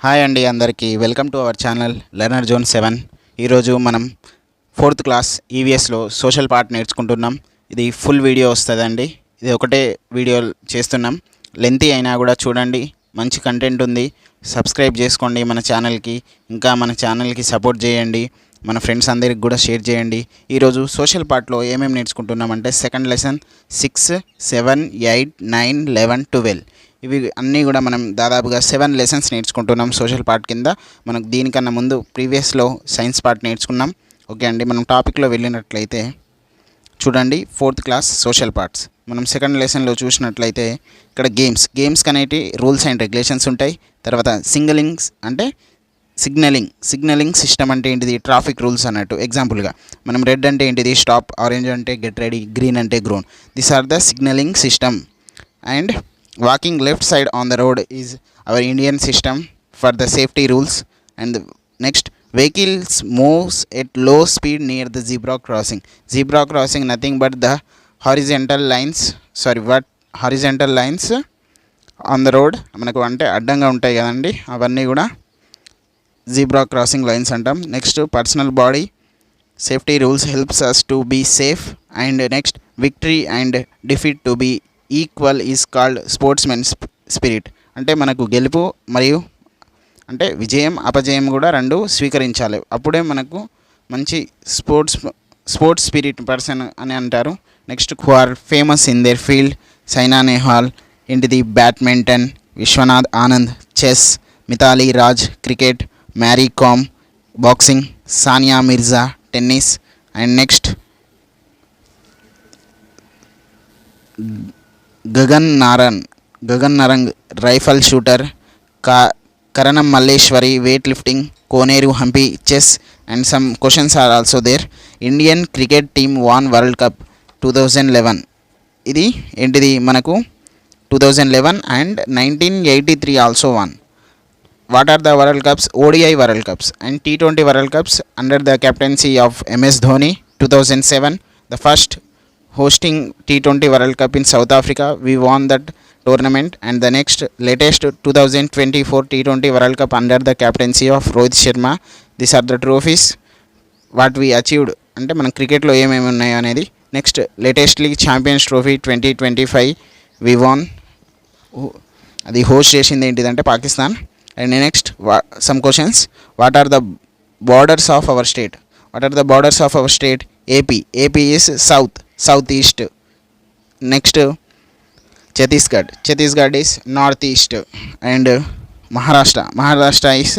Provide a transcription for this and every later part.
Hi అండి అందరికీ welcome to our channel learner zone 7. ఈరోజు మనం 4th క్లాస్ ఈవీఎస్లో సోషల్ పార్ట్ నేర్చుకుంటున్నాం. ఇది ఫుల్ వీడియో వస్తుందండి. ఇది ఒకటే వీడియో చేస్తున్నాం. లెంతీ అయినా కూడా చూడండి, మంచి కంటెంట్ ఉంది. సబ్స్క్రైబ్ చేసుకోండి మన ఛానల్కి. ఇంకా మన ఛానల్కి సపోర్ట్ చేయండి. మన ఫ్రెండ్స్ అందరికి కూడా షేర్ చేయండి. ఈరోజు సోషల్ పార్ట్లో ఏమేమి నేర్చుకుంటున్నామంటే సెకండ్ లెసన్ 6, 7, 8, 9, 11, 12 ఇవి అన్నీ కూడా మనం దాదాపుగా 7 లెసన్స్ నేర్చుకుంటున్నాం సోషల్ పార్ట్ కింద. మనకు దీనికన్నా ముందు ప్రీవియస్లో సైన్స్ పార్ట్ నేర్చుకున్నాం. ఓకే అండి, మనం టాపిక్లో వెళ్ళినట్లయితే చూడండి 4th క్లాస్ సోషల్ పార్ట్స్. మనం సెకండ్ లెసన్లో చూసినట్లయితే ఇక్కడ గేమ్స్ అనేటి రూల్స్ అండ్ రెగ్యులేషన్స్ ఉంటాయి. తర్వాత సిగ్నలింగ్ సిస్టమ్ అంటే ఏంటిది, ట్రాఫిక్ రూల్స్ అన్నట్టు. ఎగ్జాంపుల్గా మనం రెడ్ అంటే ఏంటిది స్టాప్, ఆరెంజ్ అంటే గెట్ రెడీ, గ్రీన్ అంటే grown. These are the signalling system. And walking left side on the road is our Indian system for the safety rules. And next, vehicles moves at low speed near the zebra crossing nothing but the horizontal lines on the road మనకు అంటే అడ్డంగా ఉంటాయి కదండి, అవన్నీ కూడా zebra crossing lines అంటాం. Next, personal body safety rules helps us to be safe. And next, victory and defeat to be equal is called sportsmen spirit. అంటే మనకు గెలుపు మరియు అంటే విజయం అపజయం కూడా రెండు స్వీకరించాలి, అప్పుడే మనకు మంచి స్పోర్ట్స్ స్పిరిట్ పర్సన్ అని అంటారు. Next, who are famous in their field, Saina Nehwal ఏంటిది badminton, Viswanath Anand chess, Mithali Raj cricket, Mary Kom boxing, Sania Mirza tennis. And next, Gagan Narang rifle shooter, Karnam Malleswari weightlifting, Koneru Humpy chess. And some questions are also there. Indian cricket team won world cup 2011. ఇది ఏంటిది మనకు 2011 and 1983 also won. What are the world cups? ODI world cups and T20 world cups under the captaincy of MS Dhoni 2007. The first hosting T20 World Cup in South Africa, we won that tournament. And the latest 2024 T20 World Cup under the captaincy of Rohit Sharma. These are the trophies what we achieved అంటే మన క్రికెట్లో ఏమేమి ఉన్నాయో అనేది. Next, latestly champions trophy 2025 we won. అది host చేసింది ఏంటిదంటే Pakistan. And next, some questions. What are the borders of our state? AP is southeast. Next, Chhattisgarh is northeast. And Maharashtra is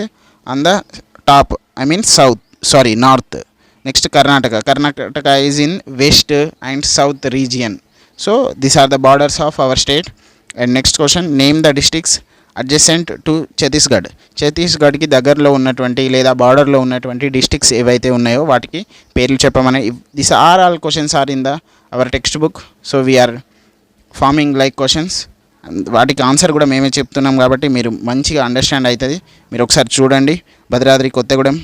on the top, I mean north. Next, Karnataka is in west and south region. So these are the borders of our state. And next question, name the districts adjacent to ఛత్తీస్గఢ్కి దగ్గరలో ఉన్నటువంటి లేదా బార్డర్లో ఉన్నటువంటి districts ఏవైతే ఉన్నాయో వాటికి పేర్లు చెప్పమని. This are all questions are in the our text book. So we are forming like questions. వాటికి ఆన్సర్ కూడా మేమే చెప్తున్నాం కాబట్టి మీరు మంచిగా అండర్స్టాండ్ అవుతుంది. మీరు ఒకసారి చూడండి. Bhadradri Kothagudem,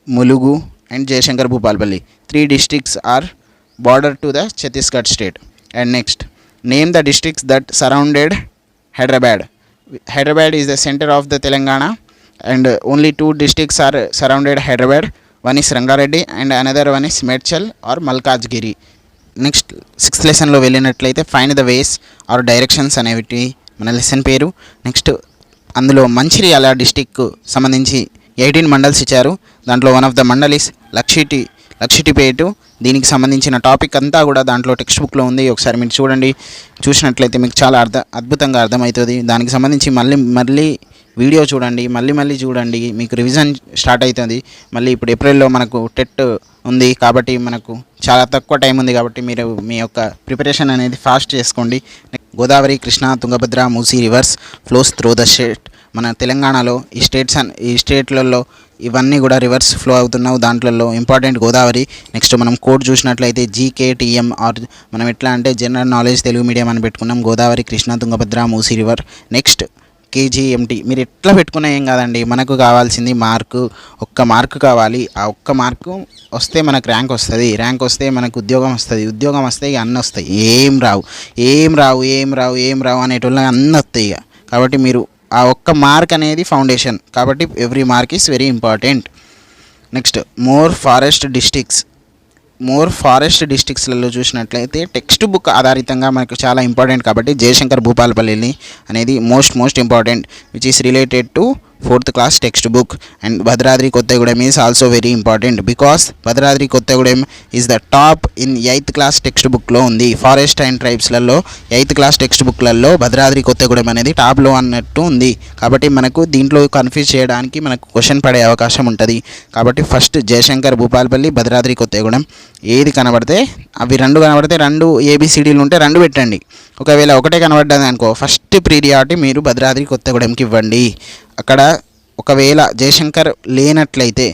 Mulugu and Jayashankar Bhupalpally 3 districts are border to the Chhattisgarh state. And next, name the districts that surrounded Hyderabad is the center of the Telangana, and only 2 districts are surrounded Hyderabad. One is Rangareddy and another one is Medchal or Malkajgiri. Next, 6th lesson లో వెళ్ళినట్లయితే find the ways or directions అనేవి మన lesson పేరు. Next, అందులో Mancherial district సంబంధించి 18 మండల్స్ ఇచ్చారు. దాంట్లో one of the mandal is Luxettipet. దీనికి సంబంధించిన టాపిక్ అంతా కూడా దాంట్లో టెక్స్ట్ బుక్లో ఉంది. ఒకసారి మీరు చూసినట్లయితే మీకు చాలా అద్భుతంగా అర్థమవుతుంది. దానికి సంబంధించి మళ్ళీ వీడియో చూడండి, మళ్ళీ చూడండి, మీకు రివిజన్ స్టార్ట్ అవుతుంది. మళ్ళీ ఇప్పుడు ఏప్రిల్లో మనకు టెట్ ఉంది కాబట్టి మనకు చాలా తక్కువ టైం ఉంది కాబట్టి మీరు మీ యొక్క ప్రిపరేషన్ అనేది ఫాస్ట్ చేసుకోండి. Godavari, Krishna, Tungabhadra, Musi reverse flows through the state. మన తెలంగాణలో ఈ స్టేట్లలో ఇవన్నీ కూడా రివర్స్ ఫ్లో అవుతున్నావు. దాంట్లో ఇంపార్టెంట్ గోదావరి. నెక్స్ట్, మనం కోడ్ చూసినట్లయితే GKTM ఆర్ మనం ఎట్లా అంటే జనరల్ నాలెడ్జ్ తెలుగు మీడియం అని పెట్టుకున్నాం. Godavari, Krishna, Tungabhadra, Musi river. Next, KGMT మీరు ఎట్లా పెట్టుకున్నా ఏం కాదండి. మనకు కావాల్సింది ఒక్క మార్కు కావాలి. ఆ ఒక్క మార్కు వస్తే మనకు ర్యాంక్ వస్తుంది. ర్యాంక్ వస్తే మనకు ఉద్యోగం వస్తుంది. ఉద్యోగం వస్తే ఇక అన్నీ వస్తాయి. ఏం రావు అనేటోళ్ళకి అన్నీ వస్తాయి. ఇక కాబట్టి మీరు ఆ ఒక్క మార్క్ అనేది ఫౌండేషన్, కాబట్టి every mark is very important. Next more forest డిస్ట్రిక్ట్స్లలో చూసినట్లయితే టెక్స్ట్ బుక్ ఆధారితంగా మనకు చాలా ఇంపార్టెంట్, కాబట్టి జయశంకర్ భూపాలపల్లి అనేది most important which is related to 4th class textbook. And Bhadradri Kothagudem is also very important because Bhadradri Kothagudem is the top in 8th class text బుక్లో ఉంది. Forest and ట్రైబ్స్లలో 8th class text బుక్లలో భద్రాద్రి కొత్తగూడెం అనేది టాప్లో అన్నట్టు ఉంది. కాబట్టి మనకు దీంట్లో కన్ఫ్యూజ్ చేయడానికి మనకు క్వశ్చన్ పడే అవకాశం ఉంటుంది. కాబట్టి ఫస్ట్ జయశంకర్ భూపాలపల్లి, భద్రాద్రి కొత్తగూడెం ఏది కనబడితే అవి రెండు కనబడితే రెండు ఏబిసిడీలు ఉంటే రెండు పెట్టండి. ఒకవేళ ఒకటే కనబడ్డది అనుకో ఫస్ట్ ప్రియారిటీ మీరు భద్రాద్రి కొత్తగూడెంకి ఇవ్వండి. అక్కడ ఒకవేళ జయశంకర్ లేనట్లయితే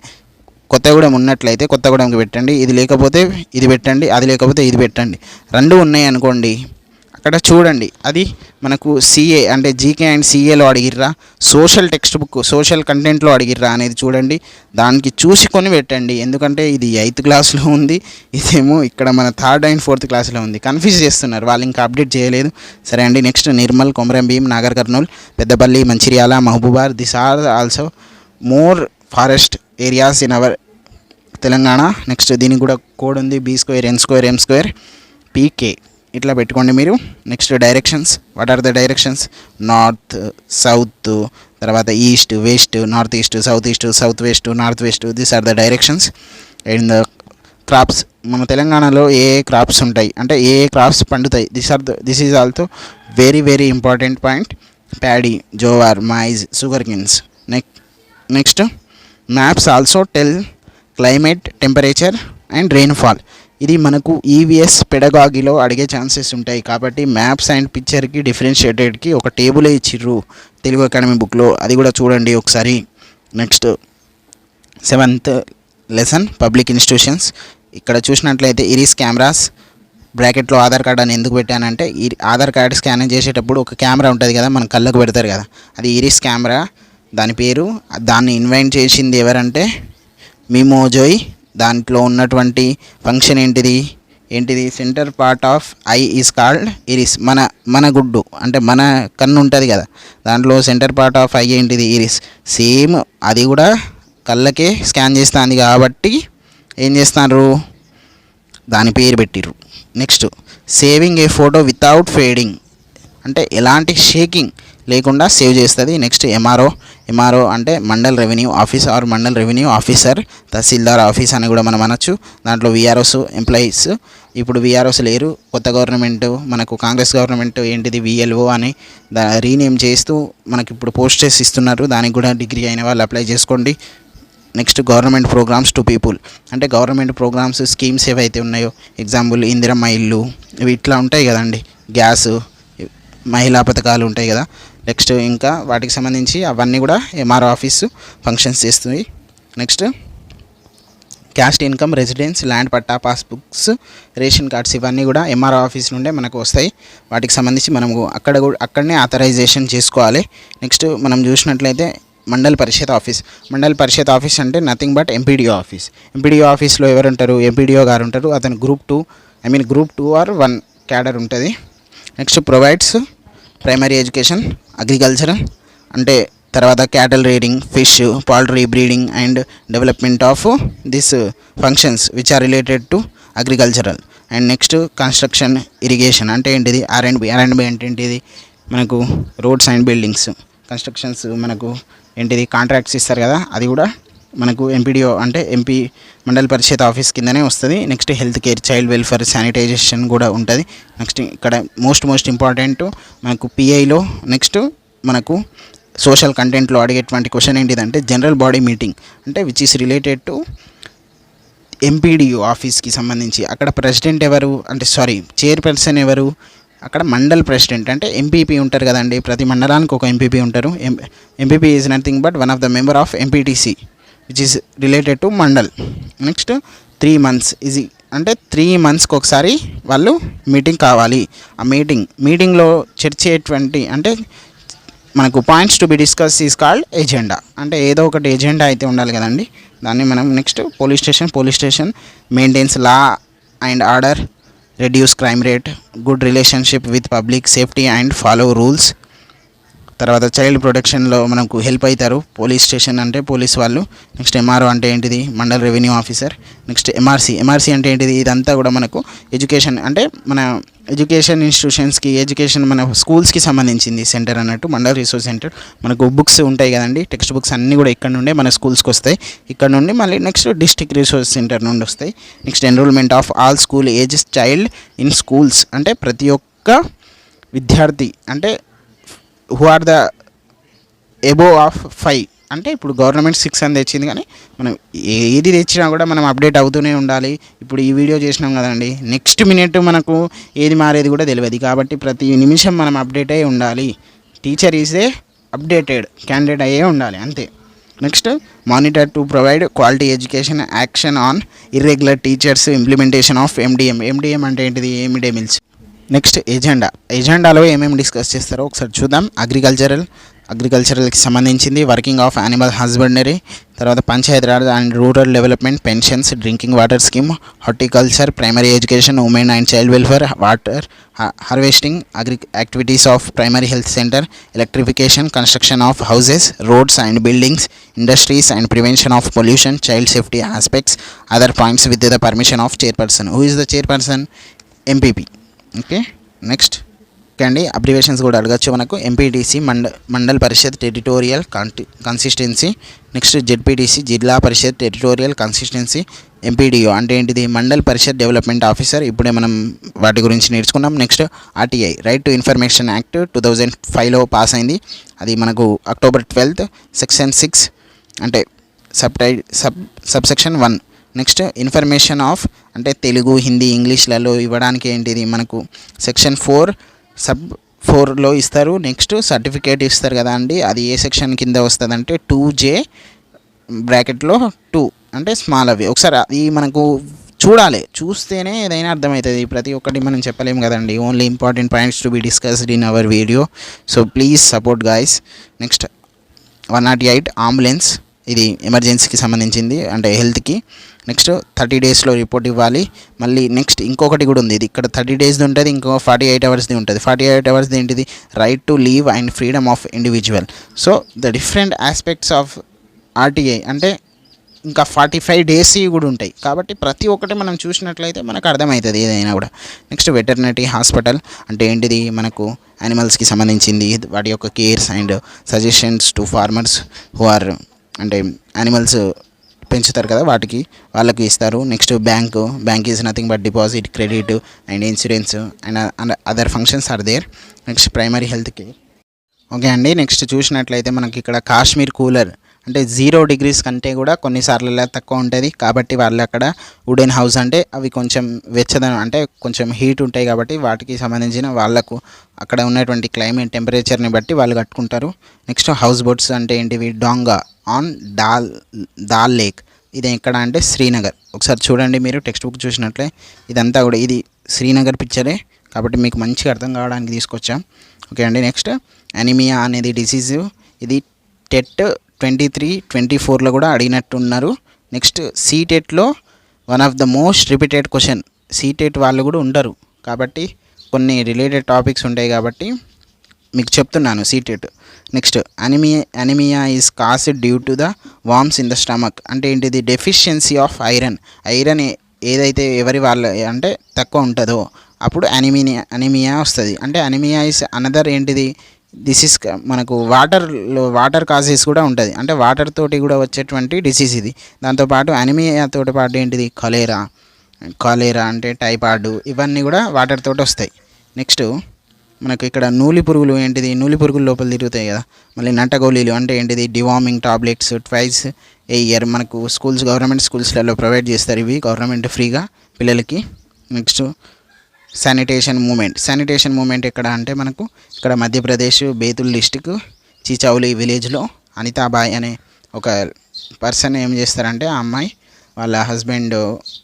కొత్తగూడెం ఉన్నట్లయితే కొత్తగూడెంకి పెట్టండి, ఇది లేకపోతే ఇది పెట్టండి, అది లేకపోతే ఇది పెట్టండి. రెండు ఉన్నాయి అనుకోండి అక్కడ చూడండి అది మనకు సిఏ అంటే జీకే అండ్ సిఏలో అడిగిర్రా, సోషల్ టెక్స్ట్ బుక్ సోషల్ కంటెంట్లో అడిగిర్రా అనేది చూడండి, దానికి చూసుకొని పెట్టండి. ఎందుకంటే ఇది 8th classలో ఉంది, ఇదేమో ఇక్కడ మన 3rd and 4th classలో ఉంది. కన్ఫ్యూజ్ చేస్తున్నారు, వాళ్ళు ఇంకా అప్డేట్ చేయలేదు. సరే అండి. Next Nirmal, Komaram Bheem, Nagar Kurnool, Peddapalli, Mancherial, Mahabubabad, this are also more forest areas in our Telangana. Next దీనికి కూడా కోడ్ ఉంది, B² N² M² PK ఇట్లా పెట్టుకోండి మీరు. Next directions, what are the directions? North, south, తర్వాత east, west, north east, south west, north west, these are the directions. And crops, మన తెలంగాణలో ఏ క్రాప్స్ ఉంటాయి అంటే ఏ క్రాప్స్ పండుతాయి, this is also very important point. Paddy, jowar, maize, sugar కిన్స్. Next maps also tell climate, temperature and rainfall. ఇది మనకు ఈవీఎస్ పెడగాగిలో అడిగే ఛాన్సెస్ ఉంటాయి. కాబట్టి మ్యాప్స్ అండ్ పిక్చర్కి డిఫరెన్షియేటెడ్కి ఒక టేబులే ఇచ్చిర్రు తెలుగు అకాడమీ బుక్లో, అది కూడా చూడండి ఒకసారి. Next 7th lesson public institutions. ఇక్కడ చూసినట్లయితే ఇరిస్ కెమెరాస్ బ్రాకెట్లో ఆధార్ కార్డ్ అని ఎందుకు పెట్టానంటే ఆధార్ కార్డ్ స్కాన్ చేసేటప్పుడు ఒక కెమెరా ఉంటుంది కదా మన కళ్ళకు పెడతారు కదా, అది ఇరిస్ కెమెరా దాని పేరు. దాన్ని ఇన్వైట్ చేసింది ఎవరంటే మిమోజోయ్. దాంట్లో ఉన్నటువంటి ఫంక్షన్ ఏంటిది centre part of eye is called iris. మన గుడ్డు అంటే మన కన్ను ఉంటుంది కదా, దాంట్లో సెంటర్ పార్ట్ ఆఫ్ ఐ ఏంటిది? ఇరిస్. సేమ్ అది కూడా కళ్ళకే స్కాన్ చేస్తుంది కాబట్టి ఏం చేస్తున్నారు, దాని పేరు పెట్టిర్రు. Next saving a photo without fading అంటే ఎలాంటి షేకింగ్ లేకుండా సేవ్ చేస్తుంది. నెక్స్ట్ ఎంఆర్ఓ అంటే mandal revenue office or mandal revenue officer, tahsildar office అని కూడా మనం అనొచ్చు. దాంట్లో విఆర్ఓస్ ఎంప్లాయీస్, ఇప్పుడు విఆర్ఓస్ లేరు, కొత్త గవర్నమెంట్ మనకు కాంగ్రెస్ గవర్నమెంట్ ఏంటిది విఎల్ఓ అని రీనేమ్ చేస్తూ మనకి ఇప్పుడు పోస్టర్స్ ఇస్తున్నారు, దానికి కూడా డిగ్రీ అయిన వాళ్ళు అప్లై చేసుకోండి. Next government programmes to people అంటే గవర్నమెంట్ ప్రోగ్రామ్స్ స్కీమ్స్ ఏవైతే ఉన్నాయో, ఎగ్జాంపుల్ ఇందిరమ్మ ఇల్లు ఇవి ఇట్లా ఉంటాయి కదండి, గ్యాస్, మహిళా పథకాలు ఉంటాయి కదా. నెక్స్ట్ ఇంకా వాటికి సంబంధించి అవన్నీ కూడా ఎంఆర్ఓ ఆఫీసు ఫంక్షన్స్ చేస్తుంది. Next caste income, residence, land patta, passbooks, ration cards ఇవన్నీ కూడా ఎంఆర్ఓ ఆఫీస్ నుండే మనకు వస్తాయి. వాటికి సంబంధించి మనము అక్కడనే ఆథరైజేషన్ చేసుకోవాలి. నెక్స్ట్ మనం చూసినట్లయితే మండల్ పరిషత్ ఆఫీస్ అంటే నథింగ్ బట్ ఎంపీడీఓ ఆఫీస్లో ఎవరు ఉంటారు? ఎంపీడీఓ గారు ఉంటారు. అతను గ్రూప్ 2 ఆర్ 1 క్యాడర్ ఉంటుంది. Next provides primary education, agricultural అంటే తర్వాత cattle rearing, fish, poultry breeding and development of this functions which are related to agricultural. And next construction, irrigation అంటే ఏంటిది? R&B అంటే ఏంటిది? మనకు రోడ్స్ అండ్ బిల్డింగ్స్ కన్స్ట్రక్షన్స్ మనకు ఏంటిది కాంట్రాక్ట్స్ ఇస్తారు కదా, అది కూడా మనకు ఎంపీడీఓ అంటే ఎంపీ మండల పరిషత్ ఆఫీస్ కిందనే వస్తుంది. Next health care, child welfare, sanitization కూడా ఉంటుంది. నెక్స్ట్ ఇక్కడ మోస్ట్ ఇంపార్టెంట్ మనకు పిఐలో నెక్స్ట్ మనకు సోషల్ కంటెంట్లో అడిగేటువంటి క్వశ్చన్ ఏంటిదంటే జనరల్ బాడీ మీటింగ్ అంటే which is related to MPDO ఆఫీస్కి సంబంధించి. అక్కడ ప్రెసిడెంట్ ఎవరు అంటే చైర్పర్సన్ ఎవరు? అక్కడ మండల్ ప్రెసిడెంట్ అంటే ఎంపీపీ ఉంటారు కదండి, ప్రతి మండలానికి ఒక ఎంపీపీ ఉంటారు. MPP is nothing but one of the member of MPTC which is related to mandal. Next 3 months అంటే 3 monthsకి ఒకసారి వాళ్ళు మీటింగ్ కావాలి. ఆ మీటింగ్లో చర్చేటువంటి అంటే మనకు points to be discuss is called agenda. అంటే ఏదో ఒకటి ఎజెండా అయితే ఉండాలి కదండి, దాన్ని మనం next police station maintains law and order, reduce crime rate, good relationship with public safety and follow rules. తర్వాత చైల్డ్ ప్రొటెక్షన్లో మనకు హెల్ప్ అవుతారు. పోలీస్ స్టేషన్ అంటే పోలీస్ వాళ్ళు. నెక్స్ట్ ఎంఆర్ఓ అంటే ఏంటిది, mandal revenue officer. Next MRC అంటే ఏంటిది, ఇదంతా కూడా మనకు ఎడ్యుకేషన్ అంటే మన ఎడ్యుకేషన్ ఇన్స్టిట్యూషన్స్కి, ఎడ్యుకేషన్ మన స్కూల్స్కి సంబంధించింది సెంటర్ అన్నట్టు. మండల్ రిసోర్స్ సెంటర్ మనకు బుక్స్ ఉంటాయి కదండి, టెక్స్ట్ బుక్స్ అన్నీ కూడా ఇక్కడ నుండే మన స్కూల్స్కి వస్తాయి. ఇక్కడ నుండి మళ్ళీ నెక్స్ట్ డిస్ట్రిక్ట్ రిసోర్స్ సెంటర్ నుండి వస్తాయి. Next enrolment of all school ages child in schools అంటే ప్రతి ఒక్క విద్యార్థి అంటే who are the above of 5 అంటే ఇప్పుడు గవర్నమెంట్ 6 అని తెచ్చింది, కానీ మనం ఏది తెచ్చినా కూడా మనం అప్డేట్ అవుతూనే ఉండాలి. ఇప్పుడు ఈ వీడియో చేసినాం కదండి, నెక్స్ట్ మినిట్ మనకు ఏది మారేది కూడా తెలియదు. కాబట్టి ప్రతి నిమిషం మనం అప్డేట్ అయ్యి ఉండాలి. Teacher is a updated candidate అయ్యే ఉండాలి అంతే. Next monitor to provide quality education, action on irregular teachers, implementation of MDM అంటే ఏంటిది, మిడ్ డే మీల్స్. నెక్స్ట్ ఎజెండాలో ఏమేమి డిస్కస్ చేస్తారో ఒకసారి చూద్దాం. అగ్రికల్చరల్కి సంబంధించింది, వర్కింగ్ ఆఫ్ యానిమల్ హస్బెండరీ, తర్వాత Panchayati Raj and rural development, pensions, drinking water scheme, horticulture, primary education, women and child welfare, water harvesting, activities of primary health centre, electrification, construction of houses, roads and buildings, industries and prevention of pollution, child safety aspects, other points with the permission of chairperson. Who is the chairperson? MPP. Okay, next అండి abbreviations కూడా అడగచ్చు మనకు. MPTC mandal పరిషత్ territorial consistency. Next ZPTC జిల్లా పరిషత్ territorial consistency. MPDO అంటే ఏంటిది, మండల్ పరిషత్ development officer. ఇప్పుడే మనం వాటి గురించి నేర్చుకున్నాం. Next RTI right to information act 2005లో పాస్ అయింది. అది మనకు October 12th Section 6 అంటే సబ్సెక్షన్ 1. నెక్స్ట్ ఇన్ఫర్మేషన్ ఆఫ్ అంటే తెలుగు, హిందీ, ఇంగ్లీష్లలో ఇవ్వడానికి ఏంటిది మనకు Section 4 Sub 4లో ఇస్తారు. నెక్స్ట్ సర్టిఫికేట్ ఇస్తారు కదా అండి, అది ఏ సెక్షన్ కింద వస్తుంది అంటే 2J బ్రాకెట్లో 2 అంటే స్మాల్ అవి. ఒకసారి అది మనకు చూడాలి, చూస్తేనే ఏదైనా అర్థమవుతుంది. ప్రతి ఒక్కటి మనం చెప్పలేము కదండి. Only important points to be discussed in our video. So please support guys. Next 108 ambulance, ఇది ఎమర్జెన్సీకి సంబంధించింది అంటే హెల్త్కి. నెక్స్ట్ 30 daysలో రిపోర్ట్ ఇవ్వాలి. మళ్ళీ నెక్స్ట్ ఇంకొకటి కూడా ఉంది, ఇది ఇక్కడ 30 days ఉంటుంది, ఇంకో 48 hours ఉంటుంది. 48 hours ఏంటిది, right to leave and freedom of individual. So the different aspects of RTI అంటే ఇంకా 45 days కూడా ఉంటాయి. కాబట్టి ప్రతి ఒక్కటి మనం చూసినట్లయితే మనకు అర్థమవుతుంది ఏదైనా కూడా. నెక్స్ట్ వెటర్నరీ హాస్పిటల్ అంటే ఏంటిది, మనకు యానిమల్స్కి సంబంధించింది, వాటి యొక్క cares and suggestions to farmers who are అంటే యానిమల్స్ పెంచుతారు కదా వాళ్ళకి ఇస్తారు. Next bank is nothing but deposit, credit and insurance and other functions are there. Next primary health care. Okay అండి, నెక్స్ట్ చూసినట్లయితే మనకి ఇక్కడ కాశ్మీర్ కూలర్ అంటే 0 degrees కంటే కూడా కొన్నిసార్లు తక్కువ ఉంటుంది. కాబట్టి వాళ్ళు అక్కడ వుడెన్ హౌస్ అంటే అవి కొంచెం వెచ్చదనం అంటే కొంచెం హీట్ ఉంటాయి కాబట్టి వాటికి సంబంధించిన వాళ్ళకు అక్కడ ఉన్నటువంటి క్లైమేట్ టెంపరేచర్ని బట్టి వాళ్ళు కట్టుకుంటారు. నెక్స్ట్ హౌస్ బోట్స్ అంటే ఏంటివి, డాంగా ఆన్ దాల్ లేక్. ఇది ఎక్కడ అంటే శ్రీనగర్. ఒకసారి చూడండి మీరు టెక్స్ట్ బుక్ చూసినట్లే, ఇదంతా కూడా ఇది శ్రీనగర్ పిక్చరే కాబట్టి మీకు మంచిగా అర్థం కావడానికి తీసుకొచ్చాం. ఓకే అండి, నెక్స్ట్ అనీమియా అనేది డిసీజు, ఇది టెట్ 23-24లో కూడా అడిగినట్టున్నారు. నెక్స్ట్ సీటెట్లో one of the most repeated question, CTET వాళ్ళు కూడా ఉండరు కాబట్టి కొన్ని రిలేటెడ్ టాపిక్స్ ఉంటాయి కాబట్టి మీకు చెప్తున్నాను CTET. Next anaemia is caused due to the worms in the stomach అంటే ఏంటిది, డెఫిషియన్సీ ఆఫ్ ఐరన్ ఏదైతే ఎవరి వాళ్ళ అంటే తక్కువ ఉంటుందో అప్పుడు అనీమియా వస్తుంది. అంటే అనీమియా ఇస్ అనదర్ ఏంటిది, దిస్ ఇస్ మనకు వాటర్ కాజెస్ కూడా ఉంటుంది అంటే వాటర్ తోటి కూడా వచ్చేటువంటి డిసీజ్ ఇది. దాంతోపాటు అనీమియాతో పాటు ఏంటిది, కాలేరా అంటే టైఫాయిడ్, ఇవన్నీ కూడా వాటర్ తోటి వస్తాయి. నెక్స్ట్ మనకు ఇక్కడ నూలి పురుగులు ఏంటిది, నూలి పురుగులు లోపల తిరుగుతాయి కదా. మళ్ళీ నట్టగోళీలు అంటే ఏంటిది, డివార్మింగ్ టాబ్లెట్స్ ట్వైస్ ఏ ఇయర్ మనకు గవర్నమెంట్ స్కూల్స్లలో ప్రొవైడ్ చేస్తారు, ఇవి గవర్నమెంట్ ఫ్రీగా పిల్లలకి. నెక్స్ట్ శానిటేషన్ మూమెంట్ ఎక్కడ అంటే మనకు ఇక్కడ మధ్యప్రదేశ్ బేతుల్ డిస్టిక్ చీచౌలి విలేజ్లో అనితాబాయ్ అనే ఒక పర్సన్ ఏం చేస్తారంటే ఆ అమ్మాయి వాళ్ళ హస్బెండ్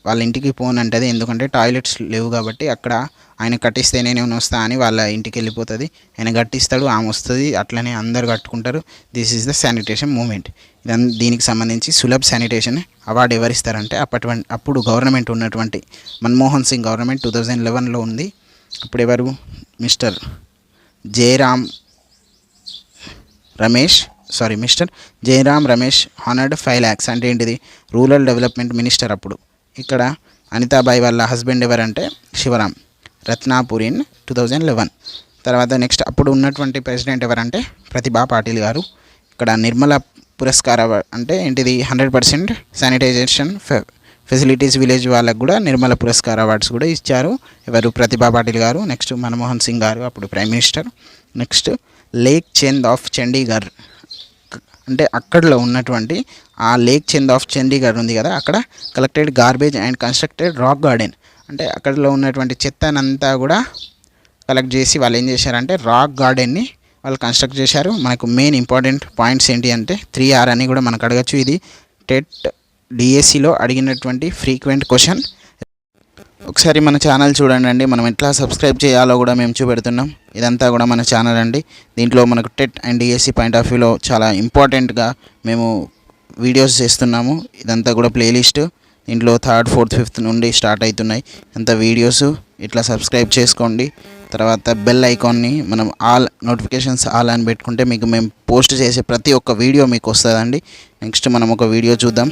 వాళ్ళ ఇంటికి పోనంటది, ఎందుకంటే టాయిలెట్స్ లేవు కాబట్టి అక్కడ ఆయన కట్టిస్తేనే నేను వస్తా అని వాళ్ళ ఇంటికి వెళ్ళిపోతుంది. ఆయన కట్టిస్తాడు, ఆమె వస్తుంది, అట్లనే అందరు కట్టుకుంటారు. This is the sanitation movement. దీనికి సంబంధించి సులభ్ శానిటేషన్ అవార్డు ఎవరిస్తారంటే అప్పుడు గవర్నమెంట్ ఉన్నటువంటి మన్మోహన్ సింగ్ గవర్నమెంట్ 2011లో ఉంది. అప్పుడు ఎవరు, mister Jayaram mister Jayaram Ramesh honoured 5 lakhs. అంటే ఏంటిది, రూరల్ డెవలప్మెంట్ మినిస్టర్ అప్పుడు. ఇక్కడ అనితాబాయి వాళ్ళ హస్బెండ్ ఎవరంటే శివరాం రత్నాపూర్ ఇన్ 2011. తర్వాత నెక్స్ట్ అప్పుడు ఉన్నటువంటి ప్రెసిడెంట్ ఎవరంటే ప్రతిభా పాటిల్ గారు. ఇక్కడ నిర్మల పురస్కార అంటే ఏంటిది 100% శానిటైజేషన్ ఫెసిలిటీస్ విలేజ్ వాళ్ళకు కూడా నిర్మల పురస్కార్ అవార్డ్స్ కూడా ఇచ్చారు. ఎవరు, ప్రతిభా పాటిల్ గారు. నెక్స్ట్ మన్మోహన్ సింగ్ గారు అప్పుడు prime minister. Next lake Chand of Chandigarh, అంటే అక్కడలో ఉన్నటువంటి ఆ లేక్ చంద్ ఆఫ్ చండీగఢ్ ఉంది కదా, అక్కడ collected garbage and constructed rock garden. అంటే అక్కడలో ఉన్నటువంటి చెత్తనంతా కూడా కలెక్ట్ చేసి వాళ్ళు ఏం చేశారంటే రాక్ గార్డెన్ని వాళ్ళు కన్స్ట్రక్ట్ చేశారు. మనకు మెయిన్ ఇంపార్టెంట్ పాయింట్స్ ఏంటి అంటే 3R అని కూడా మనకు అడగచ్చు. ఇది టెట్ డిఎస్సిలో అడిగినటువంటి ఫ్రీక్వెంట్ క్వశ్చన్. ఒకసారి మన ఛానల్ చూడండి, మనం ఎట్లా సబ్స్క్రైబ్ చేయాలో కూడా మేము చూపెడుతున్నాం. ఇదంతా కూడా మన ఛానల్ అండి. దీంట్లో మనకు TET and DSC point of వ్యూలో చాలా ఇంపార్టెంట్గా మేము వీడియోస్ చేస్తున్నాము. ఇదంతా కూడా ప్లేలిస్ట్. దీంట్లో 3rd, 4th, 5th నుండి స్టార్ట్ అవుతున్నాయి అంత వీడియోస్. ఇట్లా సబ్స్క్రైబ్ చేసుకోండి. తర్వాత బెల్ ఐకాన్ని మనం ఆల్ నోటిఫికేషన్స్ ఆల్ అని పెట్టుకుంటే మీకు మేము పోస్ట్ చేసే ప్రతి ఒక్క వీడియో మీకు వస్తుందండి. నెక్స్ట్ మనం ఒక వీడియో చూద్దాం.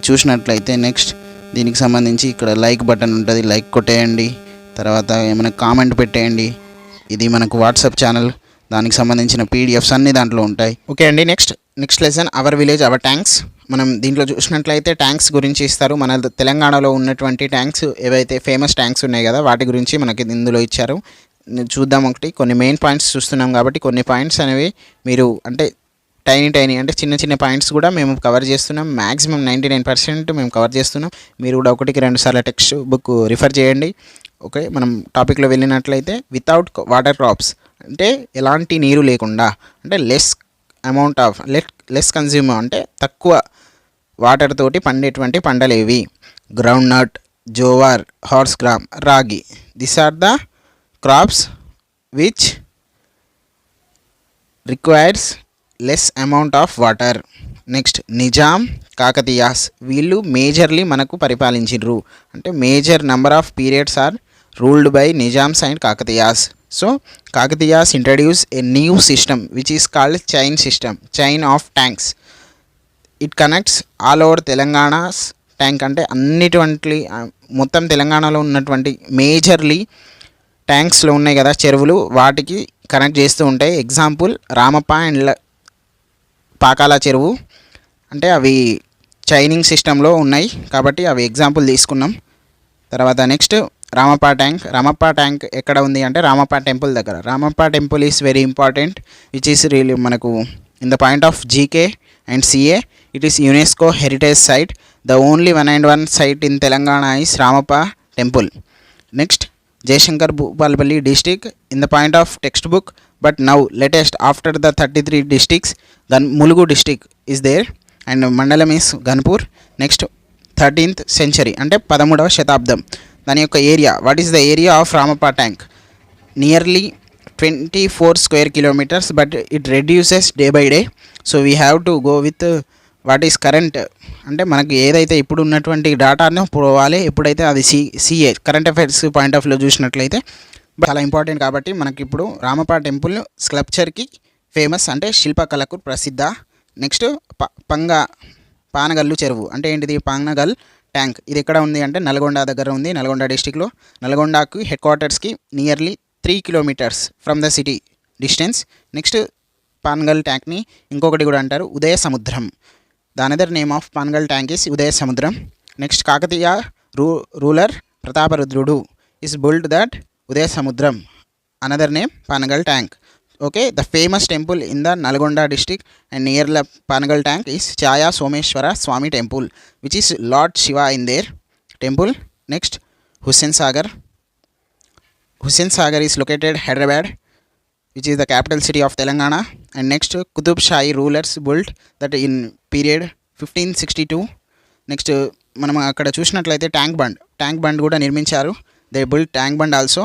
చూసినట్లయితే నెక్స్ట్ దీనికి సంబంధించి ఇక్కడ లైక్ బటన్ ఉంటుంది, లైక్ కొట్టేయండి. తర్వాత ఏమైనా కామెంట్ పెట్టేయండి. ఇది మనకు వాట్సాప్ ఛానల్, దానికి సంబంధించిన పీడిఎఫ్స్ అన్నీ దాంట్లో ఉంటాయి. ఓకే అండి. Next lesson our village our tanks. మనం దీంట్లో చూసినట్లయితే ట్యాంక్స్ గురించి ఇస్తారు. మన తెలంగాణలో ఉన్నటువంటి ట్యాంక్స్ ఏవైతే ఫేమస్ ట్యాంక్స్ ఉన్నాయి కదా, వాటి గురించి మనకి ఇందులో ఇచ్చారు. చూద్దాం. ఒకటి కొన్ని మెయిన్ పాయింట్స్ చూస్తున్నాం కాబట్టి కొన్ని పాయింట్స్ అనేవి మీరు అంటే టైనీ అంటే చిన్న పాయింట్స్ కూడా మేము కవర్ చేస్తున్నాం. మ్యాక్సిమం 99% మేము కవర్ చేస్తున్నాం. మీరు కూడా 1-2 సార్లు టెక్స్ట్ బుక్ రిఫర్ చేయండి. ఓకే, మనం టాపిక్లో వెళ్ళినట్లయితే వితౌట్ వాటర్ క్రాప్స్ అంటే ఎలాంటి నీరు లేకుండా, అంటే లెస్ కన్జ్యూమ్ అంటే తక్కువ వాటర్ తోటి పండేటువంటి పంటలు ఏవి? Groundnut, jowar, horse gram, ragi. This are the crops which requires less amount of water. Next Nizam, Kakatiyas, వీళ్ళు మేజర్లీ మనకు పరిపాలించిండ్రు. అంటే major number of periods are ruled by Nizams and Kakatiyas. So Kakatiyas introduce a new system which is called chain of tanks. It connects all over Telangana's tank. అంటే అన్నిటువంటి మొత్తం తెలంగాణలో ఉన్నటువంటి majorly ట్యాంక్స్లో ఉన్నాయి కదా చెరువులు, వాటికి కనెక్ట్ చేస్తూ ఉంటాయి. ఎగ్జాంపుల్ రామప్ప అండ్ పాకాల చెరువు, అంటే అవి చైనింగ్ సిస్టంలో ఉన్నాయి కాబట్టి అవి ఎగ్జాంపుల్ తీసుకున్నాం. తర్వాత నెక్స్ట్ రామప్ప ట్యాంక్ ఎక్కడ ఉంది అంటే రామప్ప టెంపుల్ దగ్గర. Ramappa temple is very important which is really మనకు in the point of GK and CA. It is UNESCO heritage site. The only 1 site in Telangana is Ramappa temple. Next Jayashankar Bhupalpally district in the point of textbook, but now latest after the 33 districts Mulugu district is there and మండలం is Ganpur. Next 13th century అంటే 13వ శతాబ్దం. దాని యొక్క area, what is the area of Ramappa tank? Nearly 24 square kilometers, but it reduces day by day. So we have to go with what is current. అంటే మనకు ఏదైతే ఇప్పుడు ఉన్నటువంటి డాటాను పోవాలి, ఎప్పుడైతే అది CA current affairs point of view చూసినట్లయితే చాలా ఇంపార్టెంట్. కాబట్టి మనకి ఇప్పుడు రామప్ప టెంపుల్ స్కల్ప్చర్కి ఫేమస్, అంటే శిల్పకళకు ప్రసిద్ధ. నెక్స్ట్ పానగల్లు చెరువు అంటే ఏంటిది? పానగల్ ట్యాంక్. ఇది ఎక్కడ ఉంది అంటే నల్గొండ దగ్గర ఉంది, నల్గొండ డిస్టిక్లో. నల్గొండకు హెడ్ క్వార్టర్స్కి nearly 3 kilometers from the city distance. Next Panagal ట్యాంక్ని ఇంకొకటి కూడా అంటారు Udaya Samudram. The another name of Panagal tank is Udaya Samudram. Next Kakatiya ruler ప్రతాపరుద్రుడు is built that Udaya Samudram. Another name Panagal tank. Okay, the famous temple in the Nalgonda district and near the Panagal tank is Chhaya Someshwara Swamy temple which is lord Shiva in there temple. Next Hussain Sagar is located Hyderabad which is the capital city of Telangana. And next Qutub Shahi rulers built that in period 1562. Next మనం అక్కడ చూసినట్లయితే tank bund కూడా నిర్మించారు. They build tank bund also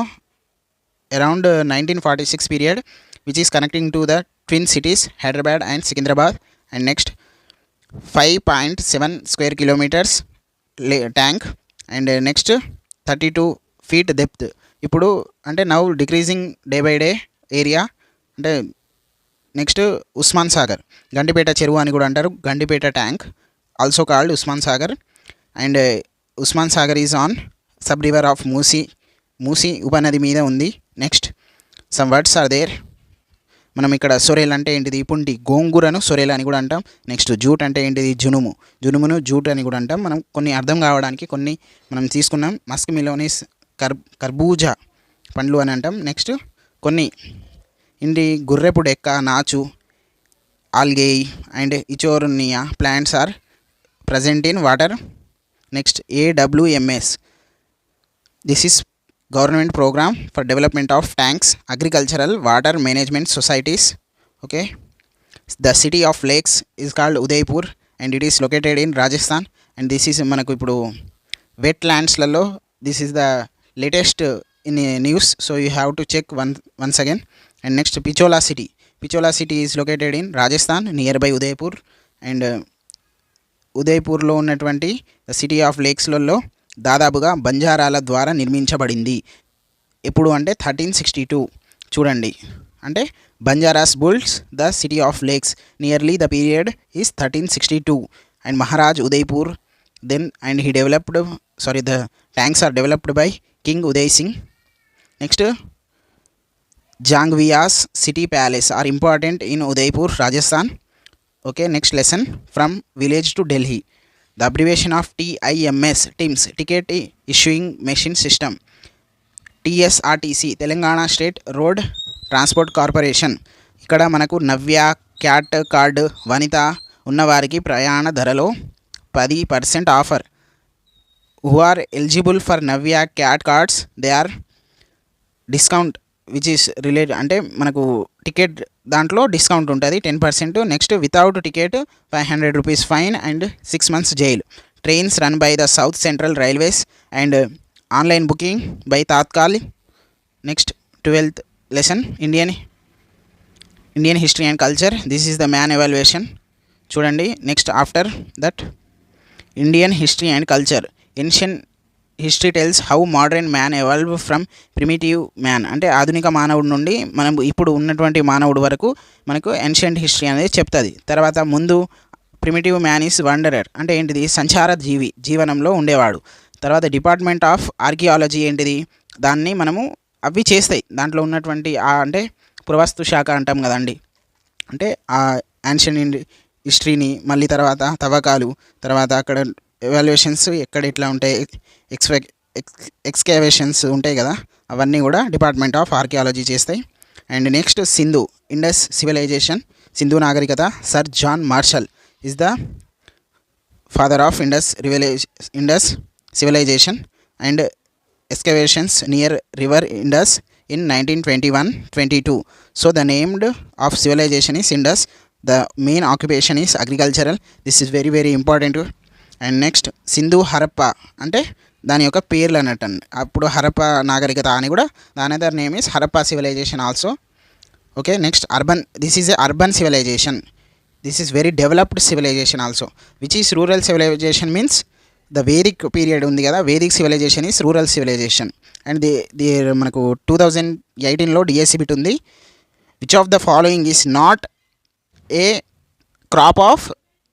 around 1946 period which is connecting to the twin cities Hyderabad and Secunderabad. And next 5.7 square kilometers tank and next 32 feet depth. ఇప్పుడు అంటే now decreasing day by day area, అంటే next Osman Sagar, Gandipet చెరువు అని కూడా అంటారు, Gandipet tank also called Osman Sagar. And Osman Sagar is on sub river of Musi ఉపనది మీద ఉంది. Next some words are there. మనం ఇక్కడ సొరేల్ అంటే ఏంటిది, పుంటి, గోంగూరను సొరేల్ అని కూడా అంటాం. నెక్స్ట్ జూట్ అంటే ఏంటిది, జునుమును జూట్ అని కూడా అంటాం. మనం కొన్ని అర్థం కావడానికి కొన్ని మనం తీసుకున్నాం. మస్క్ మిలోనిస్, కర్బూజా పండ్లు అని అంటాం. నెక్స్ట్ కొన్ని ఇంటి గుర్రెపు డెక్క, నాచు, algae and Eichhornia plants are present in water. Next AWMS, this is government program for development of tanks, agricultural water management societies. Okay, the city of lakes is called Udaipur and it is located in Rajasthan. And this is మనకు ఇప్పుడు wet ల్యాండ్స్లలో this is the latest in news, so you have to check once again. And next Pichola city is located in Rajasthan near by Udaipur. And ఉదయ్పూర్లో ఉన్నటువంటి the city of లేక్స్లలో దాదాపుగా బంజారాల ద్వారా నిర్మించబడింది. ఎప్పుడు అంటే 1362. చూడండి, అంటే Banjaras builds the city of lakes nearly the period is 1362. And Maharaj Udaipur then and he developed the tanks are developed by king Uday Singh. Next జాంగ్వియాస్ city palace are important in Udaipur, Rajasthan. Okay, next lesson, from village to Delhi. The abbreviation of TIMS, Ticket Issuing Machine System. TSRTC, Telangana State Road Transport Corporation. ఇక్కడ మనకు నవ్య, cat card, వనిత ఉన్నవారికి ప్రయాణ ధరలో 10% offer. Who are eligible for Navya cat cards, they are discount which is related, అంటే మనకు ticket దాంట్లో discount ఉంటుంది 10%. Next without ticket 500 rupees fine and 6 months jail. Trains run by the south central railways and online booking by Tatkal. Next 12th lesson, Indian history and culture. This is the man evaluation. చూడండి, next after that Indian history and culture. Ancient history tells how modern man evolve from primitive man, అంటే ఆధునిక మానవుడి నుండి మనం ఇప్పుడు ఉన్నటువంటి మానవుడి వరకు మనకు ఏన్షియంట్ హిస్టరీ అనేది చెప్తుంది. తర్వాత ముందు ప్రిమిటివ్ మ్యాన్ ఈస్ వండరర్, అంటే ఏంటిది, సంచార జీవనంలో ఉండేవాడు. తర్వాత డిపార్ట్మెంట్ ఆఫ్ ఆర్కియాలజీ ఏంటిది, దాన్ని మనము అవి చేస్తాయి, దాంట్లో ఉన్నటువంటి అంటే పురావస్తు శాఖ అంటాం కదండి, అంటే ఆ ఏన్షియంట్ హిస్టరీని, మళ్ళీ తర్వాత తవ్వకాలు, తర్వాత అక్కడ ఎవాల్యుయేషన్స్ ఎక్కడ ఎట్లా ఉంటాయి, ఎక్స్కేవేషన్స్ ఉంటాయి కదా, అవన్నీ కూడా డిపార్ట్మెంట్ ఆఫ్ ఆర్కియాలజీ చేస్తాయి. And next Indus civilisation, Sindhu నాగరికత. Sir John Marshall is the father of Indus civilisation and excavations near river Indus in 1921-22. So the named of civilization is Indus. The main occupation is agricultural. This is very very important. And next Sindhu Harappa, అంటే దాని యొక్క పేర్లు అన్నట్టు. అప్పుడు హరప్ప నాగరికత అని కూడా, దాని other name is Harappa civilization also. Okay, next this is a urban civilization. This is very developed civilization also. Which is rural civilization means the Vedic period ఉంది కదా, Vedic civilization is rural civilization. And మనకు 2018లో DSC bit ఉంది. Which of the following is not a crop of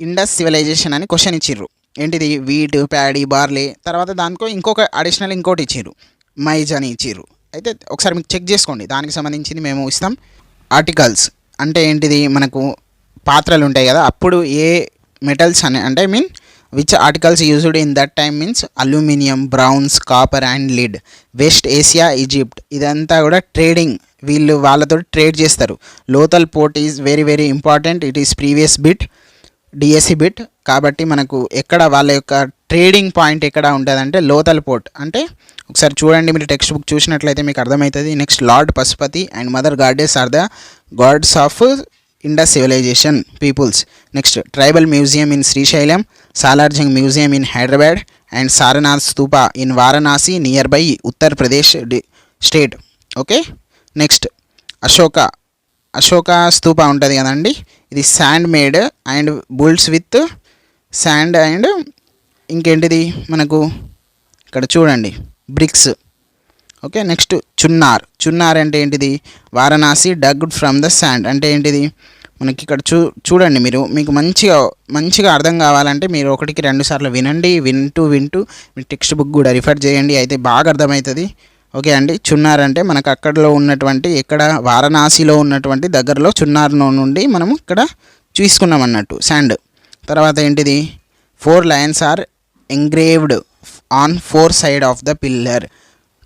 Indus civilization అని question ఇచ్చిర్రు. ఏంటిది, wheat, paddy, barley. తర్వాత దానికో ఇంకోటి ఇచ్చిర్రు, మైజ్ అని ఇచ్చిర్రు. అయితే ఒకసారి మీకు చెక్ చేసుకోండి, దానికి సంబంధించింది మేము ఇస్తాం. ఆర్టికల్స్ అంటే ఏంటిది, మనకు పాత్రలు ఉంటాయి కదా, అప్పుడు ఏ మెటల్స్ అంటే which articles used in that time means aluminium, browns, copper and lid. West Asia, Egypt, ఇదంతా కూడా ట్రేడింగ్, వాళ్ళతో ట్రేడ్ చేస్తారు. Lothal port is very very important. It is previous bit, DSC bit. కాబట్టి మనకు ఎక్కడ వాళ్ళ యొక్క ట్రేడింగ్ పాయింట్ ఎక్కడ ఉంటుంది అంటే లోథల్ పోర్ట్. అంటే ఒకసారి చూడండి, మీరు టెక్స్ట్ బుక్ చూసినట్లయితే మీకు అర్థమవుతుంది. Next lord Pashupati and mother goddess are the gods of Indus civilisation peoples. Next tribal museum in Srisailam, Salarjung museum in Hyderabad and Sarnath stupa in Varanasi near by Uttar Pradesh state. Okay, next Ashoka stupa ఉంటుంది కదండి, ఇది sand made and builds with sand and ఇంకేంటిది మనకు ఇక్కడ చూడండి bricks. Okay. Next Chunar అంటే ఏంటిది? Varanasi dugged from the sand అంటే ఏంటిది? మనకి ఇక్కడ చూడండి మీరు, మీకు మంచిగా అర్థం కావాలంటే మీరు 1కి 2 సార్లు వినండి. వింటూ మీ టెక్స్ట్ బుక్ కూడా రిఫర్ చేయండి, అయితే బాగా అర్థమవుతుంది. ఓకే అండి. చున్నార్ అంటే మనకు అక్కడలో ఉన్నటువంటి ఎక్కడ వారణాసిలో ఉన్నటువంటి దగ్గరలో చున్నార్ నుండి మనము ఇక్కడ చూసుకున్నాం అన్నట్టు శాండ్. తర్వాత ఏంటిది? 4 lions are engraved on 4 sides of the pillar.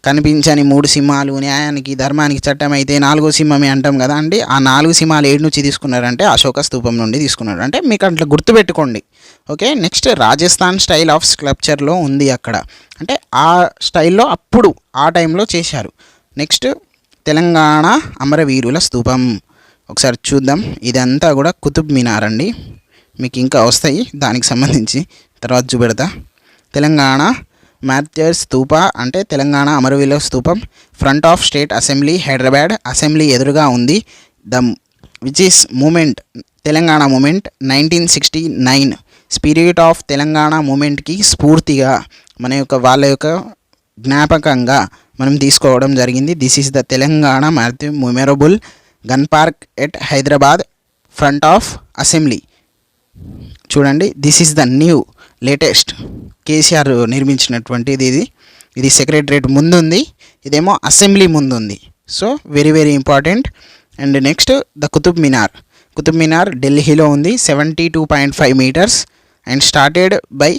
కనిపించని 3 సింహాలు న్యాయానికి ధర్మానికి చట్టం అయితే 4వ సింహమే అంటాం కదా అండి. ఆ 4 సింహాలు ఏడు నుంచి తీసుకున్నారంటే అశోక స్తూపం నుండి తీసుకున్నారు. అంటే మీకు అట్లా గుర్తుపెట్టుకోండి. Okay. Next Rajasthan style of స్కల్ప్చర్లో ఉంది అక్కడ, అంటే ఆ స్టైల్లో అప్పుడు ఆ టైంలో చేశారు. నెక్స్ట్ తెలంగాణ అమరవీరుల స్తూపం ఒకసారి చూద్దాం. ఇదంతా కూడా కుతుబ్ మినార్ అండి. మీకు ఇంకా వస్తాయి దానికి సంబంధించి, తర్వాత చూపెడతా. తెలంగాణ మార్tyrs స్తూప అంటే తెలంగాణ అమరవీరుల స్తూపం. Front of state assembly Hyderabad, assembly ఎదురుగా ఉంది. The which is movement Telangana movement 1969. Spirit of Telangana మూమెంట్కి స్ఫూర్తిగా వాళ్ళ యొక్క జ్ఞాపకంగా మనం తీసుకోవడం జరిగింది. This is the Telangana memorable gun park at Hyderabad front of assembly. చూడండి, this is the new latest KCR నిర్మించినటువంటిది. ఇది సెక్రటరేట్ ముందుంది, ఇదేమో అసెంబ్లీ ముందుంది. So very important. And next the Qutub Minar ఢిల్లీలో ఉంది. 72.5 meters అండ్ స్టార్టెడ్ బై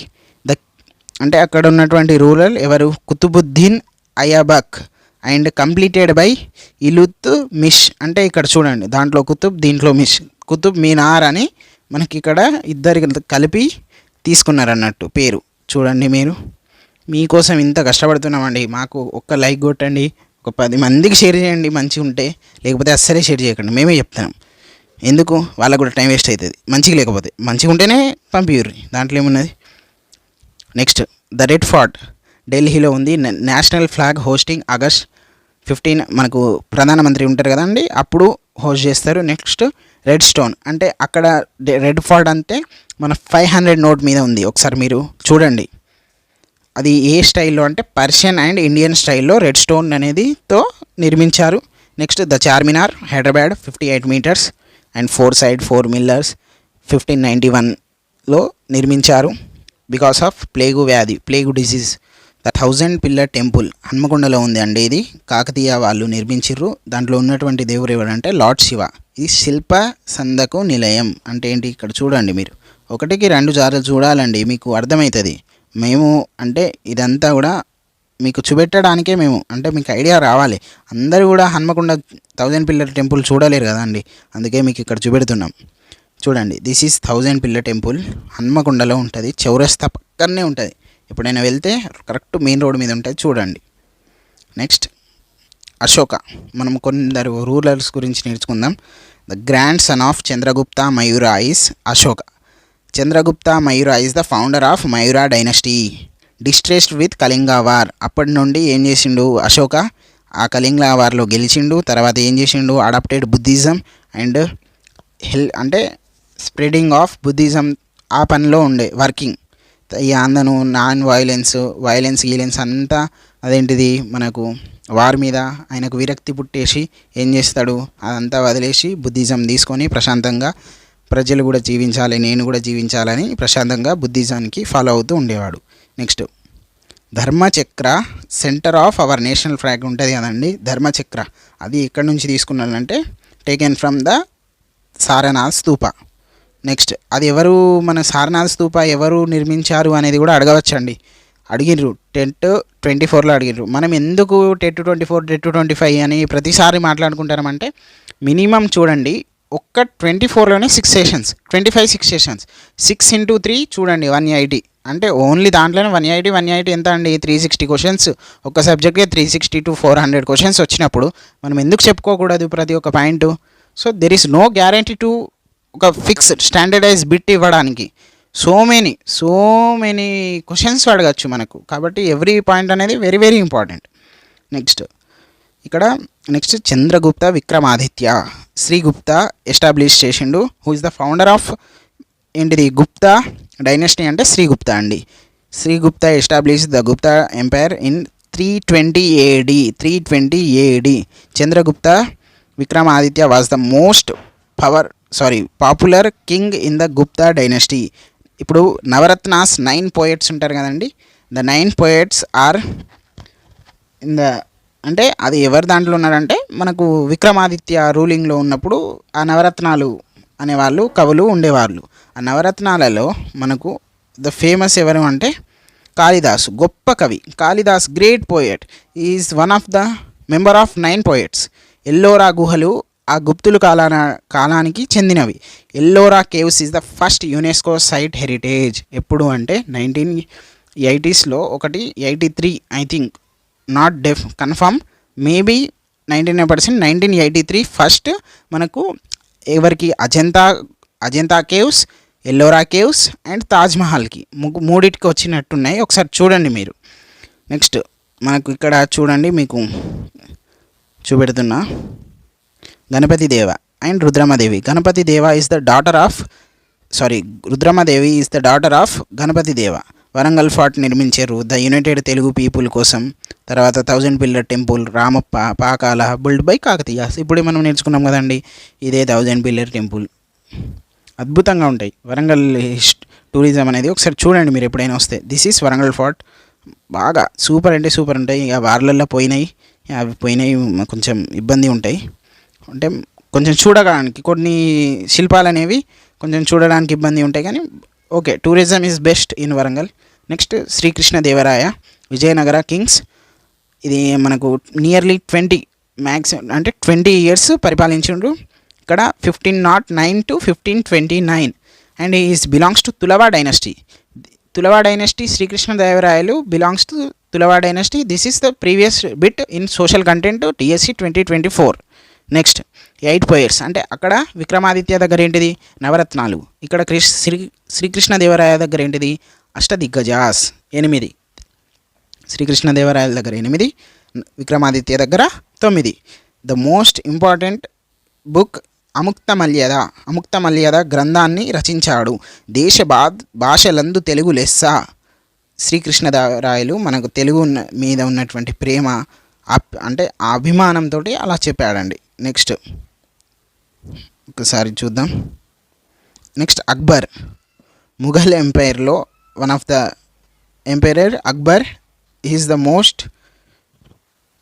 అంటే అక్కడ ఉన్నటువంటి రూరల్ ఎవరు? Qutbuddin Aibak and completed by Iltutmish. అంటే ఇక్కడ చూడండి, దాంట్లో కుతుబ్ దీంట్లో మిష్, కుతుబ్ మినార్ అని మనకి ఇక్కడ ఇద్దరు కలిపి తీసుకున్నారన్నట్టు పేరు. చూడండి, మీకోసం ఇంత కష్టపడుతున్నామండి. మాకు ఒక్క లైక్ కొట్టండి, ఒక 10 మందికి షేర్ చేయండి మంచిగా ఉంటే, లేకపోతే అస్సలే షేర్ చేయకండి. మేమే చెప్తాం, ఎందుకు వాళ్ళకు కూడా టైం వేస్ట్ అవుతుంది. లేకపోతే మంచిగా ఉంటేనే పంపిర్రి, దాంట్లో ఏమున్నది. నెక్స్ట్ ద రెడ్ ఫోర్ట్ ఢిల్లీలో ఉంది. నేషనల్ ఫ్లాగ్ హోస్టింగ్ August 15 మనకు ప్రధానమంత్రి ఉంటారు కదండి, అప్పుడు హోస్ట్ చేస్తారు. నెక్స్ట్ రెడ్ స్టోన్ అంటే అక్కడ రెడ్ ఫోర్ట్ అంటే మన 500 note మీద ఉంది. ఒకసారి మీరు చూడండి, అది ఏ స్టైల్లో అంటే పర్షియన్ అండ్ ఇండియన్ స్టైల్లో రెడ్ స్టోన్ అనేదితో నిర్మించారు. నెక్స్ట్ the Charminar Hyderabad 58 meters and 4 sides 4 pillars 1591లో నిర్మించారు. Because of plague disease. The 1000 pillar temple హన్మకొండలో ఉంది అండి. ఇది కాకతీయ వాళ్ళు నిర్మించారు. దాంట్లో ఉన్నటువంటి దేవుడు ఎవరంటే లార్డ్ శివ. ఇది శిల్ప సందకు నిలయం అంటే ఏంటి? ఇక్కడ చూడండి, మీరు 1కి 2 సార్లు చూడాలండి, మీకు అర్థమవుతుంది. మేము అంటే ఇదంతా కూడా మీకు చూపెట్టడానికే మేము, అంటే మీకు ఐడియా రావాలి. అందరూ కూడా హన్మకొండ 1000 pillar టెంపుల్ చూడలేరు కదా అండి, అందుకే మీకు ఇక్కడ చూపెడుతున్నాం. చూడండి, దిస్ ఈజ్ 1000 pillar టెంపుల్, హన్మకొండలో ఉంటుంది. చౌరస్తా పక్కనే ఉంటుంది. ఎప్పుడైనా వెళ్తే కరెక్ట్ మెయిన్ రోడ్ మీద ఉంటుంది, చూడండి. నెక్స్ట్ అశోక. మనం కొందరు రూలర్స్ గురించి నేర్చుకుందాం. The grand son of Chandragupta Mayura is Ashoka. Chandragupta Mayura is the founder of Mayura dynasty. Distressed with Kalinga war. అప్పటి నుండి ఏం చేసిండు అశోక? ఆ కళింగ వార్లో గెలిచిండు. తర్వాత ఏం చేసిండు? అడాప్టెడ్ బుద్ధిజం అండ్ అంటే స్ప్రెడింగ్ ఆఫ్ బుద్ధిజం ఆ పనిలో ఉండే వర్కింగ్. ఈ అందను వైలెన్స్ అంతా అదేంటిది మనకు వారి మీద ఆయనకు విరక్తి పుట్టేసి ఏం చేస్తాడు? అదంతా వదిలేసి బుద్ధిజం తీసుకొని ప్రశాంతంగా ప్రజలు కూడా జీవించాలి, నేను కూడా జీవించాలని ప్రశాంతంగా బుద్ధిజానికి ఫాలో అవుతూ ఉండేవాడు. నెక్స్ట్ Dharmachakra centre of our national flag ఉంటుంది కదండి, ధర్మచక్ర. అది ఎక్కడి నుంచి తీసుకున్నానంటే taken from the Sarnath stupa. Next అది ఎవరు, మన సారనాథ్ స్తూప ఎవరు నిర్మించారు అనేది కూడా అడగవచ్చండి. అడిగిర్రు, టెట్ 24లో అడిగిర్రు. మనం ఎందుకు టెట్ 24 టెట్ 25 అని ప్రతిసారి మాట్లాడుకుంటామంటే మినిమం చూడండి, ఒక్క 24లోనే 6 sessions, 25 6 sessions, 6 into 3 చూడండి 180. అంటే ఓన్లీ దాంట్లోనే 180 ఎంత అండి? 360 questions. ఒక సబ్జెక్ట్గా 360 to 400 questions వచ్చినప్పుడు మనం ఎందుకు చెప్పుకోకూడదు ప్రతి ఒక్క point? So there is no guarantee to ఒక ఫిక్స్డ్ స్టాండర్డైజ్ బిట్ ఇవ్వడానికి. సో మెనీ క్వశ్చన్స్ అడగచ్చు మనకు. కాబట్టి ఎవ్రీ పాయింట్ అనేది very important. Next Chandragupta Vikramaditya. Srigupta establish చేసిండు. Who is the founder of ఏంటిది? గుప్తా డైనస్టీ అంటే శ్రీగుప్త అండి. Srigupta establish the Gupta empire in 320 AD. Chandragupta Vikramaditya was the most popular king in the Gupta dynasty. ఇప్పుడు నవరత్నాస్ 9 పోయెట్స్ ఉంటారు కదండి. The 9 poets are in the అంటే అది ఎవరి దాంట్లో ఉన్నారంటే మనకు విక్రమాదిత్య రూలింగ్లో ఉన్నప్పుడు ఆ నవరత్నాలు అనేవాళ్ళు కవులు ఉండేవాళ్ళు. ఆ నవరత్నాలలో మనకు ద ఫేమస్ ఎవరు అంటే కాళిదాసు, గొప్ప కవి Kalidas, great poet, is one of the member of 9 poets. Ellora గుహలు ఆ గుప్తులు కాలానికి చెందినవి. Ellora caves is the first UNESCO site heritage. ఎప్పుడు అంటే 1980s ఒకటి, 83 I think, not confirm, maybe 99%, 1983 first మనకు ఎవరికి Ajanta caves, Ellora caves and తాజ్మహల్కి మూడింటికి వచ్చినట్టున్నాయి. ఒకసారి చూడండి మీరు. నెక్స్ట్ మనకు ఇక్కడ చూడండి, మీకు చూపెడుతున్నా Ganapati Deva and Rudramadevi. Rudramadevi is the daughter of Ganapati Deva. Warangal fort నిర్మించారు ద యునైటెడ్ తెలుగు పీపుల్ కోసం. తర్వాత 1000 pillar temple, Ramappa Pakala build by Kakatiyas. ఇప్పుడే మనం నేర్చుకున్నాం కదండి, ఇదే 1000 పిల్లర్ టెంపుల్. అద్భుతంగా ఉంటాయి వరంగల్ టూరిజం అనేది. ఒకసారి చూడండి మీరు ఎప్పుడైనా వస్తే. This is Warangal fort. బాగా సూపర్ అంటే సూపర్ ఉంటాయి. ఇక వార్లల్లో పోయినాయి, అవి పోయినాయి, కొంచెం ఇబ్బంది ఉంటాయి. అంటే కొంచెం చూడడానికి కొన్ని శిల్పాలు అనేవి కొంచెం చూడడానికి ఇబ్బంది ఉంటాయి, కానీ okay, tourism is best in Warangal. Next Sri Krishnadevaraya, Vijayanagara Kings. ఇది మనకు నియర్లీ 20 years పరిపాలించిండ్రు. ఇక్కడ 1509 to 1529 and is belongs to Tuluva dynasty. Tuluva dynasty, శ్రీకృష్ణదేవరాయలు belongs to Tuluva dynasty. This is the previous bit in social content TSC 2024. Next 8 poets అంటే అక్కడ విక్రమాదిత్య దగ్గర ఏంటిది నవరత్నాలు, ఇక్కడ శ్రీకృష్ణదేవరాయ దగ్గర ఏంటిది అష్టదిగ్గజాస్ 8. శ్రీకృష్ణదేవరాయల దగ్గర 8, విక్రమాదిత్య దగ్గర 9. ద మోస్ట్ ఇంపార్టెంట్ బుక్ అముక్తమల్యద గ్రంథాన్ని రచించాడు. భాషలందు తెలుగు లెస్స. శ్రీకృష్ణదేవరాయలు మనకు తెలుగు మీద ఉన్నటువంటి ప్రేమ అంటే ఆ అభిమానంతో అలా చెప్పాడండి. నెక్స్ట్ ఒకసారి చూద్దాం. నెక్స్ట్ అక్బర్, ముఘల్ ఎంపైర్లో one of the emperor Akbar is the most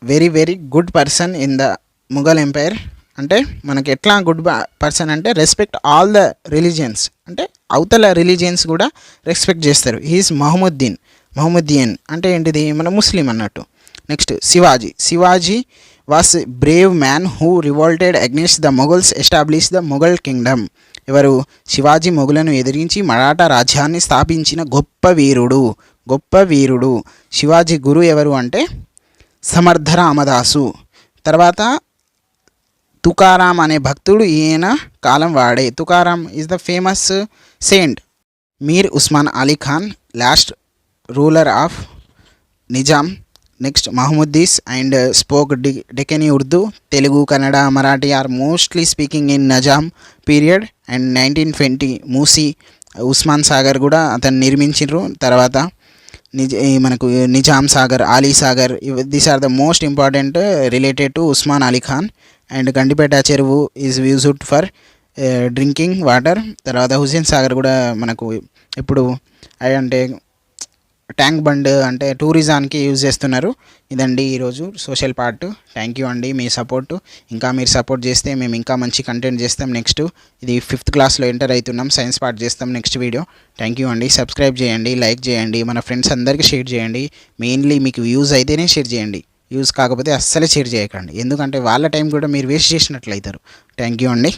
very good person in the Mughal empire. అంటే మనకి ఎట్లా గుడ్ పర్సన్ అంటే రెస్పెక్ట్ ఆల్ ద రిలీజియన్స్, అంటే అవతల రిలీజియన్స్ కూడా రెస్పెక్ట్ చేస్తారు. హీఈస్ మహమ్మదియన్ అంటే ఏంటిది మన ముస్లిం అన్నట్టు. Next Shivaji was Brave man who revolted against the Mughals, establish the Mughal Kingdom. ఎవరు? శివాజీ మొఘలను ఎదిరించి మరాఠా రాజ్యాన్ని స్థాపించిన గొప్ప వీరుడు. శివాజీ గురు ఎవరు అంటే సమర్థ రామదాసు. తర్వాత తుకారాం అనే భక్తుడు ఈయన కాలం వాడే. Tukaram is the famous saint. Mir Osman Ali Khan, last ruler of Nizam. Next మహమ్మదీస్ and spoke Deccani Urdu, Telugu, Kannada, Marathi are mostly speaking in Nizam period. And 1920 Musi, Osman Sagar కూడా అతను నిర్మించారు. తర్వాత మనకు Nizam Sagar, Ali Sagar, these are the most important related to Osman Ali Khan. And Gandipet చెరువు is used for drinking water. తర్వాత హుస్సేన్ సాగర్ కూడా మనకు ఇప్పుడు అంటే ట్యాంక్ బండ్ అంటే టూరిజానికి యూజ్ చేస్తున్నారు. ఇదండి ఈరోజు సోషల్ పార్ట్. థ్యాంక్ యూ అండి మీ సపోర్టు. ఇంకా మీరు సపోర్ట్ చేస్తే మేము ఇంకా మంచి కంటెంట్ చేస్తాం. నెక్స్ట్ ఇది 5th క్లాస్లో ఎంటర్ అవుతున్నాం, సైన్స్ పార్ట్ చేస్తాం నెక్స్ట్ వీడియో. థ్యాంక్ యూ అండి. సబ్స్క్రైబ్ చేయండి, లైక్ చేయండి, మన ఫ్రెండ్స్ అందరికీ షేర్ చేయండి. మెయిన్లీ మీకు యూజ్ అయితేనే షేర్ చేయండి, యూజ్ కాకపోతే అస్సలే షేర్ చేయకండి, ఎందుకంటే వాళ్ళ టైం కూడా మీరు వేస్ట్ చేసినట్లు అవుతారు. థ్యాంక్ యూ అండి.